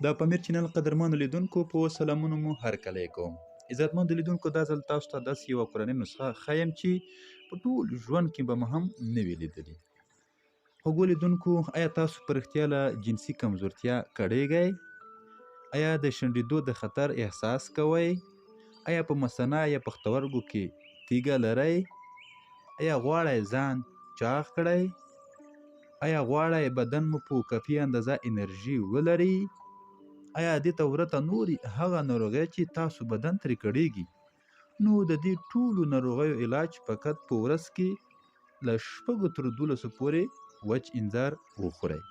د پامیر چینل قدرمنو لیدونکو په سلامونو مو هرکلی کوم. عزتمندو لیدونکو دا ځل تاسو ته داسې یوه کورنۍ نسخه ښیم چې په ټول ژوند کې به مو هم نه وي لیدلې. خوږو لیدونکو آیا تاسو په رښتیا له جنسي کمزورتیا کړېږئ؟ آیا د شنډېدو د خطر احساس کوئ؟ آیا په مثانه یا پښتورګو کې تیږه لرئ؟ آیا غواړئ ځان چاغ کړئ؟ آیا غواړئ بدن مو په کافي اندازه انرژي ولري؟ آیا دې ته ورته نورې هغه ناروغۍ چې تاسو بدن ترې کړېږي؟ نو د دې ټولو ناروغیو علاج فقط په ورځ کې له 6 تر 12 پورې وچ انځر وخورئ.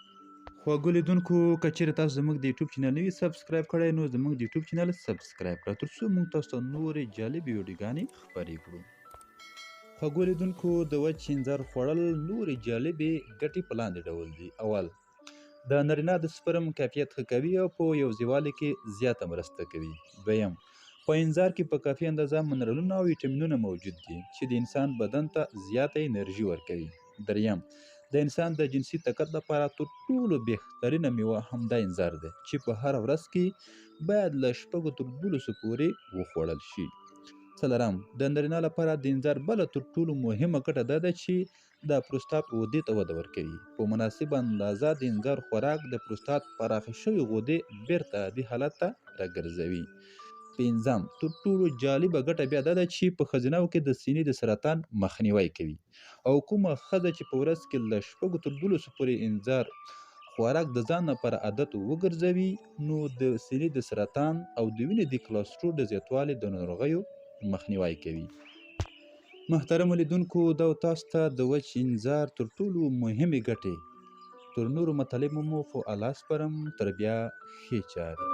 خواږه لیدونکو که چېرې تاسو زموږ د یوټیوب چینل نه وي سبسکرایب کړی نو زموږ د یوټیوب چینل سبسکرایب کړه تر څو موږ تاسو ته نورې جالبې ویډیوګانې خپرې کړو. خواږه لیدونکو د وچ انځر خوړل نورې جالبې ګټې په لاندې ډول دي. اول، د نارینه د سپرم کیفیت ښه کوي او په یوځیوالي کې زیاته مرسته کوي. دویم، په انځر کې په کافي اندازه منرالونه او ویټامینونه موجود دي چې د انسان بدن ته زیاته انرژي ورکوي. دریم، د انسان د جنسي طاقت لپاره تر ټولو بهترینه میوه همدا انځر دی چې په هره ورځ کې باید له 6 تر 12 پورې وخوړل شي. څلورم، د نارینه لپاره د انځر بله تر ټولو مهمه ګټه دا ده چې د پروستات غدې ته وده ورکوي. په مناسب اندازه د انځر خوراک د پروستات پراخې شوې غدې بیرته عادي حالت ته راګرځوي. پنځم، تر ټولو جالبه ګټه بیا دا ده چې په ښځینه‌وو کې د سینې د سرطان مخنیوی کوي او کومه ښځه چې په ورځ کې له 6 تر 12 پورې انځر خوراک د ځان لپاره عادت وګرځوي نو د سینې د سرطان او د وینې د کلسترول د زیاتوالي د ناروغیو مخنیوی کوي. محترمو لیدونکو دا تاسو ته د وچ انځر تر ټولو مهمې ګټې تر نورو مطالبو مو په الله سپارم. تر بیا ښې چارې.